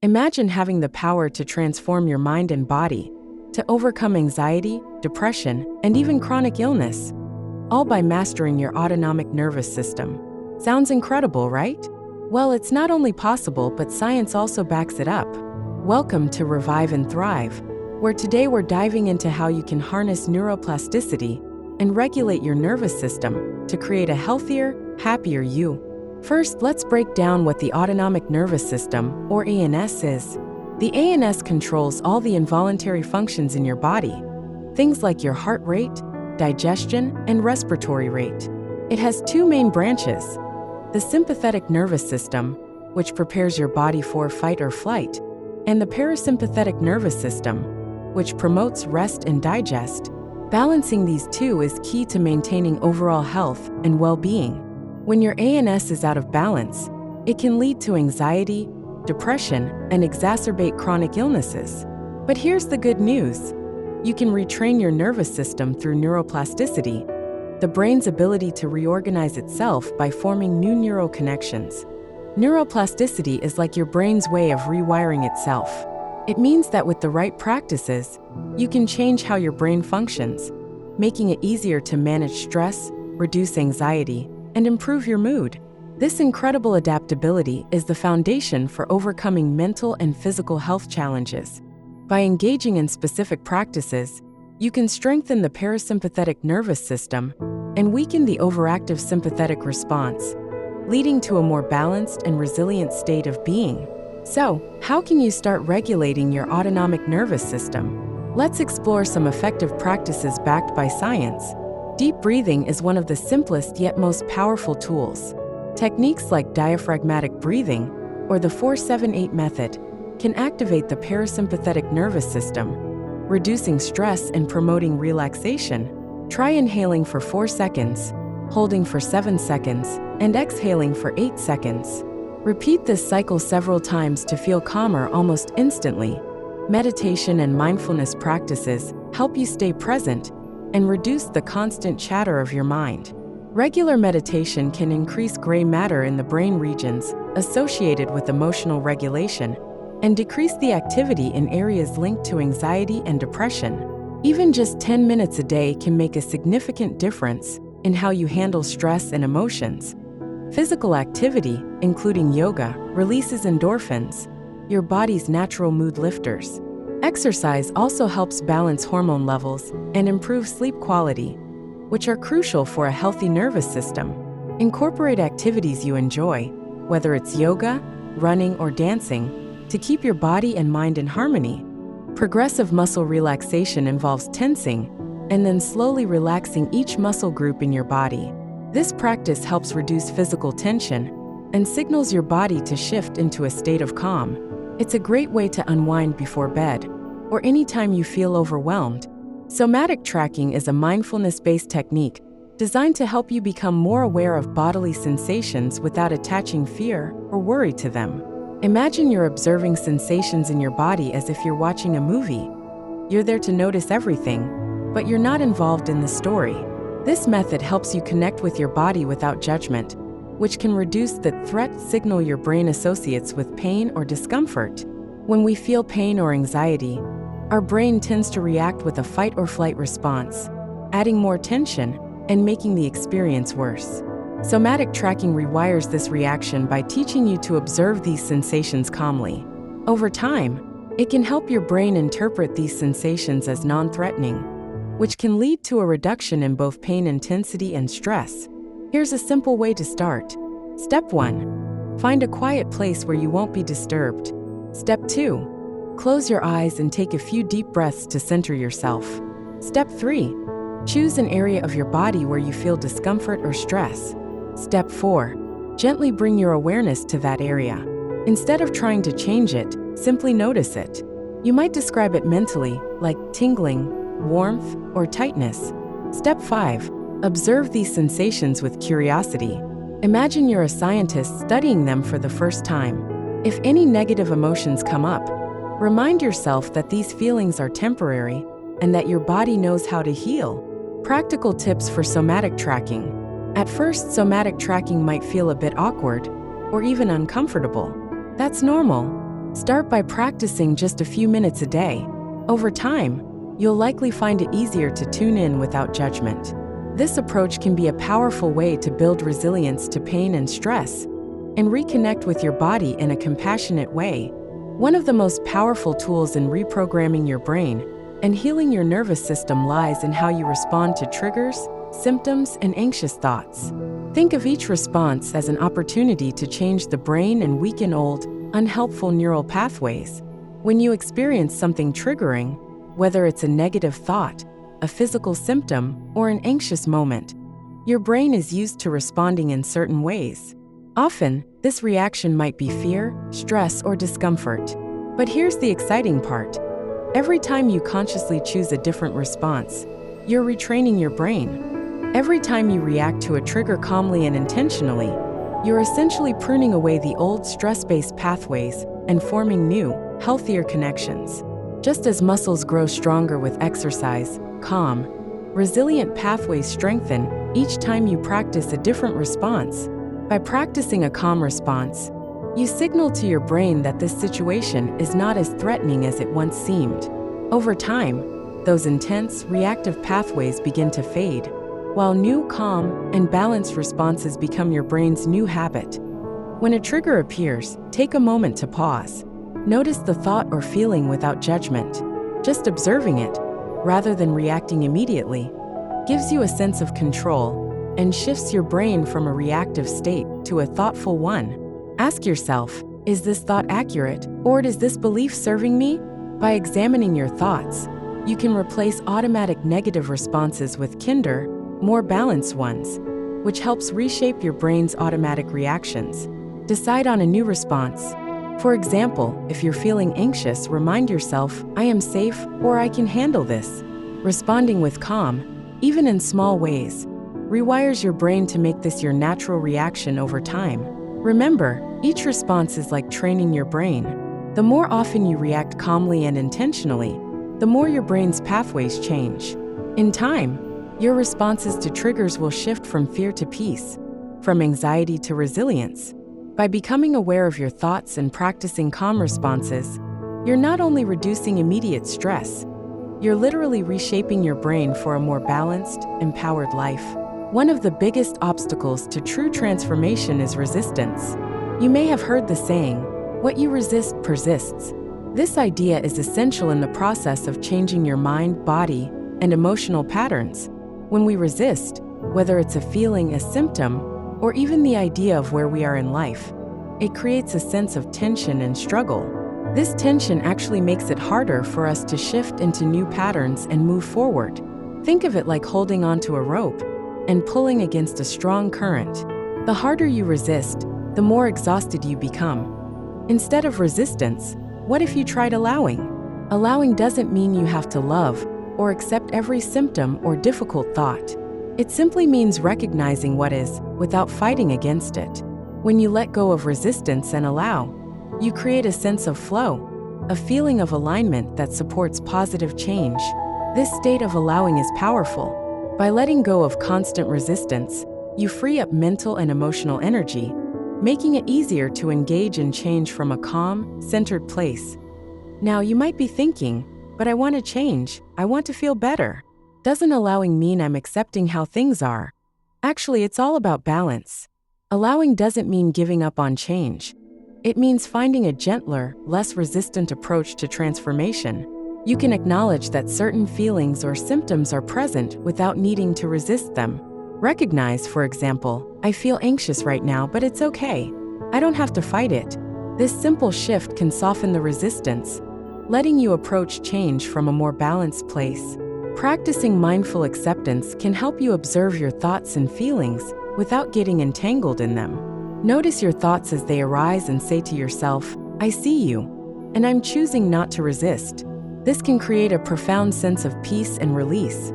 Imagine having the power to transform your mind and body, to overcome anxiety, depression, and even chronic illness, all by mastering your autonomic nervous system. Sounds incredible, right? Well, it's not only possible, but science also backs it up. Welcome to Revive and Thrive, where today we're diving into how you can harness neuroplasticity and regulate your nervous system to create a healthier, happier you. First, let's break down what the autonomic nervous system, or ANS, is. The ANS controls all the involuntary functions in your body, things like your heart rate, digestion, and respiratory rate. It has two main branches: the sympathetic nervous system, which prepares your body for fight or flight, and the parasympathetic nervous system, which promotes rest and digest. Balancing these two is key to maintaining overall health and well-being. When your ANS is out of balance, it can lead to anxiety, depression, and exacerbate chronic illnesses. But here's the good news. You can retrain your nervous system through neuroplasticity, the brain's ability to reorganize itself by forming new neural connections. Neuroplasticity is like your brain's way of rewiring itself. It means that with the right practices, you can change how your brain functions, making it easier to manage stress, reduce anxiety, and improve your mood. This incredible adaptability is the foundation for overcoming mental and physical health challenges. By engaging in specific practices, you can strengthen the parasympathetic nervous system and weaken the overactive sympathetic response, leading to a more balanced and resilient state of being. So, how can you start regulating your autonomic nervous system? Let's explore some effective practices backed by science. Deep breathing is one of the simplest yet most powerful tools. Techniques like diaphragmatic breathing or the 4-7-8 method can activate the parasympathetic nervous system, reducing stress and promoting relaxation. Try inhaling for 4 seconds, holding for 7 seconds, and exhaling for 8 seconds. Repeat this cycle several times to feel calmer almost instantly. Meditation and mindfulness practices help you stay present and reduce the constant chatter of your mind. Regular meditation can increase gray matter in the brain regions associated with emotional regulation and decrease the activity in areas linked to anxiety and depression. Even just 10 minutes a day can make a significant difference in how you handle stress and emotions. Physical activity, including yoga, releases endorphins, your body's natural mood lifters. Exercise also helps balance hormone levels and improve sleep quality, which are crucial for a healthy nervous system. Incorporate activities you enjoy, whether it's yoga, running, or dancing, to keep your body and mind in harmony. Progressive muscle relaxation involves tensing and then slowly relaxing each muscle group in your body. This practice helps reduce physical tension and signals your body to shift into a state of calm. It's a great way to unwind before bed or anytime you feel overwhelmed. Somatic tracking is a mindfulness-based technique designed to help you become more aware of bodily sensations without attaching fear or worry to them. Imagine you're observing sensations in your body as if you're watching a movie. You're there to notice everything, but you're not involved in the story. This method helps you connect with your body without judgment, which can reduce the threat signal your brain associates with pain or discomfort. When we feel pain or anxiety, our brain tends to react with a fight or flight response, adding more tension and making the experience worse. Somatic tracking rewires this reaction by teaching you to observe these sensations calmly. Over time, it can help your brain interpret these sensations as non-threatening, which can lead to a reduction in both pain intensity and stress. Here's a simple way to start. Step 1. Find a quiet place where you won't be disturbed. Step 2. Close your eyes and take a few deep breaths to center yourself. Step 3. Choose an area of your body where you feel discomfort or stress. Step 4. Gently bring your awareness to that area. Instead of trying to change it, simply notice it. You might describe it mentally, like tingling, warmth, or tightness. Step 5. Observe these sensations with curiosity. Imagine you're a scientist studying them for the first time. If any negative emotions come up, remind yourself that these feelings are temporary and that your body knows how to heal. Practical tips for somatic tracking. At first, somatic tracking might feel a bit awkward or even uncomfortable. That's normal. Start by practicing just a few minutes a day. Over time, you'll likely find it easier to tune in without judgment. This approach can be a powerful way to build resilience to pain and stress, and reconnect with your body in a compassionate way. One of the most powerful tools in reprogramming your brain and healing your nervous system lies in how you respond to triggers, symptoms, and anxious thoughts. Think of each response as an opportunity to change the brain and weaken old, unhelpful neural pathways. When you experience something triggering, whether it's a negative thought, a physical symptom, or an anxious moment, your brain is used to responding in certain ways. Often, this reaction might be fear, stress, or discomfort. But here's the exciting part. Every time you consciously choose a different response, you're retraining your brain. Every time you react to a trigger calmly and intentionally, you're essentially pruning away the old stress-based pathways and forming new, healthier connections. Just as muscles grow stronger with exercise, calm, resilient pathways strengthen each time you practice a different response. By practicing a calm response, you signal to your brain that this situation is not as threatening as it once seemed. Over time, those intense, reactive pathways begin to fade, while new, calm, and balanced responses become your brain's new habit. When a trigger appears, take a moment to pause. Notice the thought or feeling without judgment. Just observing it, rather than reacting immediately, gives you a sense of control and shifts your brain from a reactive state to a thoughtful one. Ask yourself, is this thought accurate, or is this belief serving me? By examining your thoughts, you can replace automatic negative responses with kinder, more balanced ones, which helps reshape your brain's automatic reactions. Decide on a new response. For example, if you're feeling anxious, remind yourself, I am safe, or I can handle this. Responding with calm, even in small ways, rewires your brain to make this your natural reaction over time. Remember, each response is like training your brain. The more often you react calmly and intentionally, the more your brain's pathways change. In time, your responses to triggers will shift from fear to peace, from anxiety to resilience. By becoming aware of your thoughts and practicing calm responses, you're not only reducing immediate stress, you're literally reshaping your brain for a more balanced, empowered life. One of the biggest obstacles to true transformation is resistance. You may have heard the saying, what you resist persists. This idea is essential in the process of changing your mind, body, and emotional patterns. When we resist, whether it's a feeling, a symptom, or even the idea of where we are in life, it creates a sense of tension and struggle. This tension actually makes it harder for us to shift into new patterns and move forward. Think of it like holding onto a rope and pulling against a strong current. The harder you resist, the more exhausted you become. Instead of resistance, what if you tried allowing? Allowing doesn't mean you have to love or accept every symptom or difficult thought. It simply means recognizing what is, without fighting against it. When you let go of resistance and allow, you create a sense of flow, a feeling of alignment that supports positive change. This state of allowing is powerful. By letting go of constant resistance, you free up mental and emotional energy, making it easier to engage in change from a calm, centered place. Now, you might be thinking, but I want to change, I want to feel better. Doesn't allowing mean I'm accepting how things are? Actually, it's all about balance. Allowing doesn't mean giving up on change. It means finding a gentler, less resistant approach to transformation. You can acknowledge that certain feelings or symptoms are present without needing to resist them. Recognize, for example, I feel anxious right now, but it's okay. I don't have to fight it. This simple shift can soften the resistance, letting you approach change from a more balanced place. Practicing mindful acceptance can help you observe your thoughts and feelings without getting entangled in them. Notice your thoughts as they arise and say to yourself, I see you, and I'm choosing not to resist. This can create a profound sense of peace and release.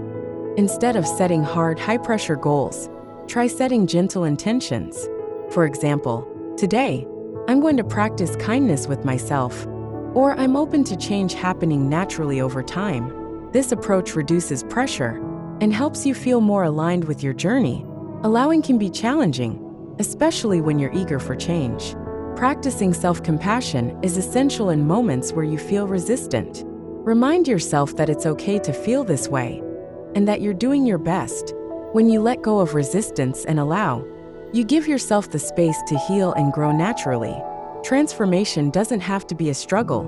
Instead of setting hard, high-pressure goals, try setting gentle intentions. For example, today, I'm going to practice kindness with myself, or I'm open to change happening naturally over time. This approach reduces pressure and helps you feel more aligned with your journey. Allowing can be challenging, especially when you're eager for change. Practicing self-compassion is essential in moments where you feel resistant. Remind yourself that it's okay to feel this way, and that you're doing your best. When you let go of resistance and allow, you give yourself the space to heal and grow naturally. Transformation doesn't have to be a struggle.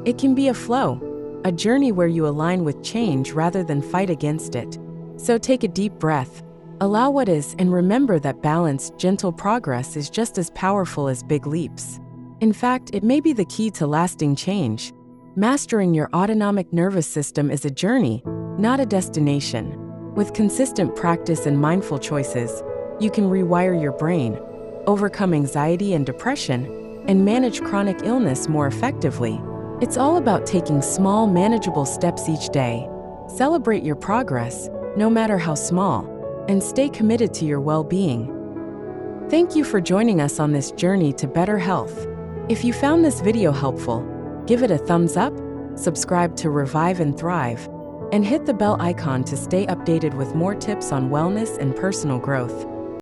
It can be a flow, a journey where you align with change rather than fight against it. So take a deep breath, allow what is, and remember that balanced, gentle progress is just as powerful as big leaps. In fact, it may be the key to lasting change. Mastering your autonomic nervous system is a journey, not a destination. With consistent practice and mindful choices, you can rewire your brain, overcome anxiety and depression, and manage chronic illness more effectively. It's all about taking small, manageable steps each day. Celebrate your progress, no matter how small, and stay committed to your well-being. Thank you for joining us on this journey to better health. If you found this video helpful, give it a thumbs up, subscribe to Revive and Thrive, and hit the bell icon to stay updated with more tips on wellness and personal growth.